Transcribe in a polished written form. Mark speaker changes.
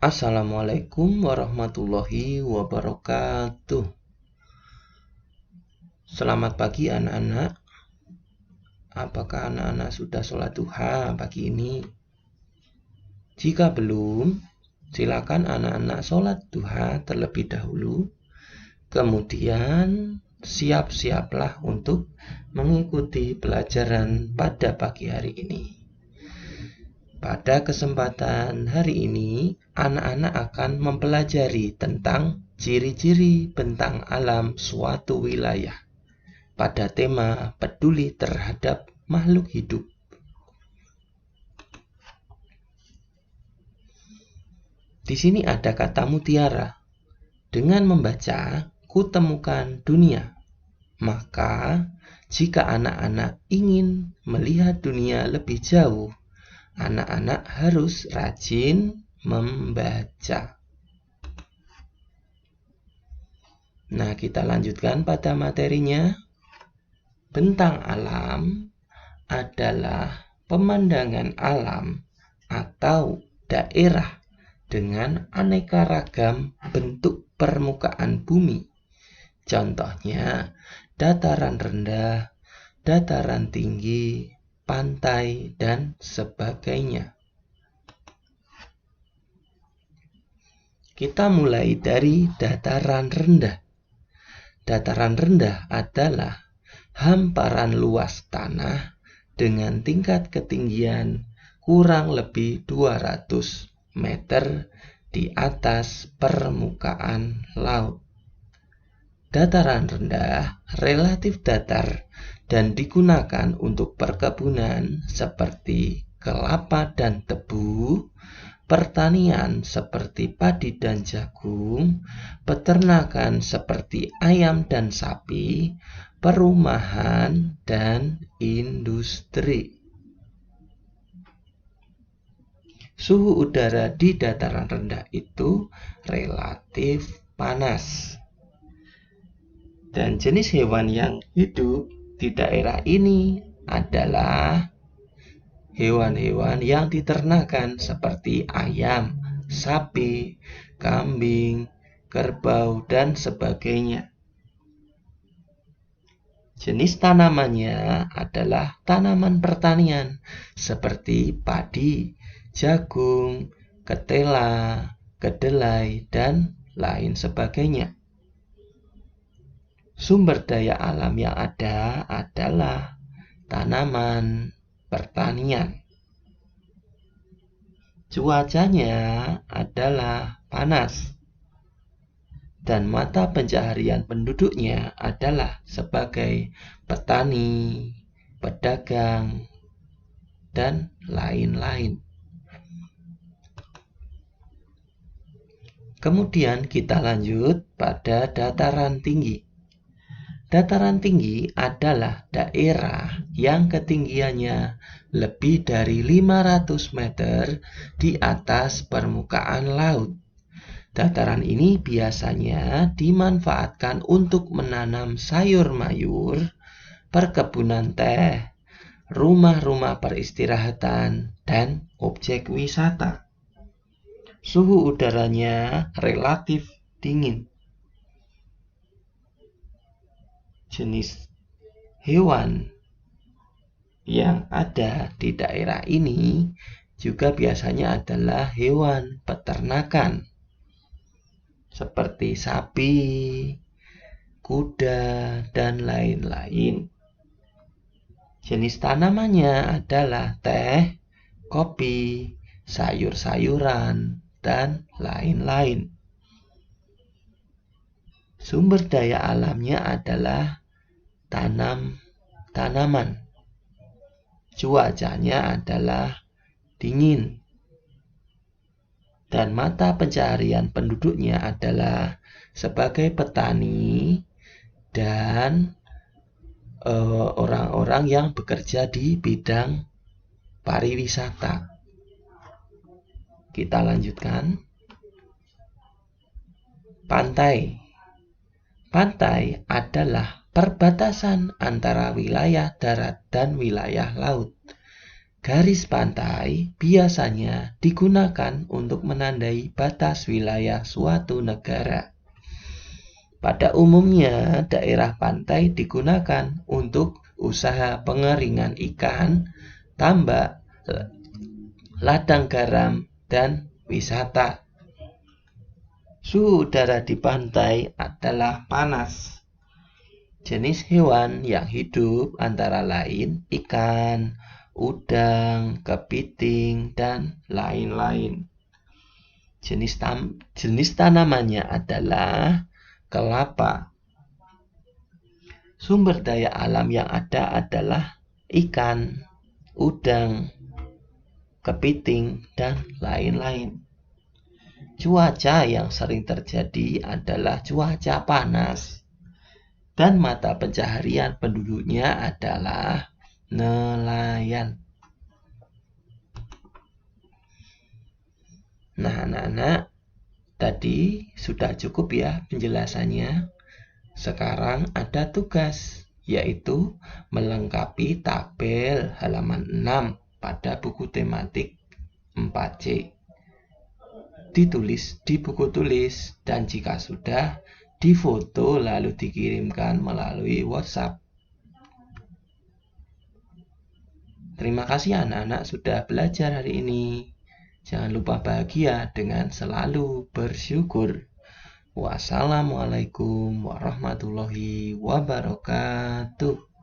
Speaker 1: Assalamualaikum warahmatullahi wabarakatuh. Selamat pagi anak-anak. Apakah anak-anak sudah sholat duha pagi ini? Jika belum, silakan anak-anak sholat duha terlebih dahulu. Kemudian siap-siaplah untuk mengikuti pelajaran pada pagi hari ini. Pada kesempatan hari ini, anak-anak akan mempelajari tentang ciri-ciri bentang alam suatu wilayah pada tema peduli terhadap makhluk hidup. Di sini ada kata mutiara. Dengan membaca, kutemukan dunia. Maka, jika anak-anak ingin melihat dunia lebih jauh, anak-anak harus rajin membaca. Nah, kita lanjutkan pada materinya. Bentang alam adalah pemandangan alam atau daerah dengan aneka ragam bentuk permukaan bumi. Contohnya, dataran rendah, dataran tinggi, pantai, dan sebagainya. Kita mulai dari dataran rendah. Dataran rendah adalah hamparan luas tanah dengan tingkat ketinggian kurang lebih 200 meter di atas permukaan laut. Dataran rendah relatif datar dan digunakan untuk perkebunan seperti kelapa dan tebu, pertanian seperti padi dan jagung, peternakan seperti ayam dan sapi, perumahan, dan industri. Suhu udara di dataran rendah itu relatif panas. Dan jenis hewan yang hidup di daerah ini adalah hewan-hewan yang diternakan seperti ayam, sapi, kambing, kerbau, dan sebagainya. Jenis tanamannya adalah tanaman pertanian seperti padi, jagung, ketela, kedelai, dan lain sebagainya. Sumber daya alam yang ada adalah tanaman pertanian. Cuacanya adalah panas. Dan mata pencaharian penduduknya adalah sebagai petani, pedagang, dan lain-lain. Kemudian kita lanjut pada dataran tinggi. Dataran tinggi adalah daerah yang ketinggiannya lebih dari 500 meter di atas permukaan laut. Dataran ini biasanya dimanfaatkan untuk menanam sayur mayur, perkebunan teh, rumah-rumah peristirahatan, dan objek wisata. Suhu udaranya relatif dingin. Jenis hewan yang ada di daerah ini juga biasanya adalah hewan peternakan seperti sapi, kuda, dan lain-lain. Jenis tanamannya adalah teh, kopi, sayur-sayuran, dan lain-lain. Sumber daya alamnya adalah tanaman. Cuacanya adalah dingin. Dan mata pencaharian penduduknya adalah sebagai petani dan orang-orang yang bekerja di bidang pariwisata. Kita lanjutkan. Pantai. Pantai adalah perbatasan antara wilayah darat dan wilayah laut. Garis pantai biasanya digunakan untuk menandai batas wilayah suatu negara. Pada umumnya, daerah pantai digunakan untuk usaha pengeringan ikan, tambak, ladang garam, dan wisata. Suhu udara di pantai adalah panas. Jenis hewan yang hidup antara lain ikan, udang, kepiting, dan lain-lain. Jenis tanamannya adalah kelapa. Sumber daya alam yang ada adalah ikan, udang, kepiting, dan lain-lain. Cuaca yang sering terjadi adalah cuaca panas. Dan mata pencaharian penduduknya adalah nelayan. Nah, anak-anak, tadi sudah cukup ya penjelasannya. Sekarang ada tugas, yaitu melengkapi tabel halaman 6 pada buku tematik 4C. Ditulis di buku tulis, dan jika sudah, difoto lalu dikirimkan melalui WhatsApp. Terima kasih anak-anak sudah belajar hari ini. Jangan lupa bahagia dengan selalu bersyukur. Wassalamualaikum warahmatullahi wabarakatuh.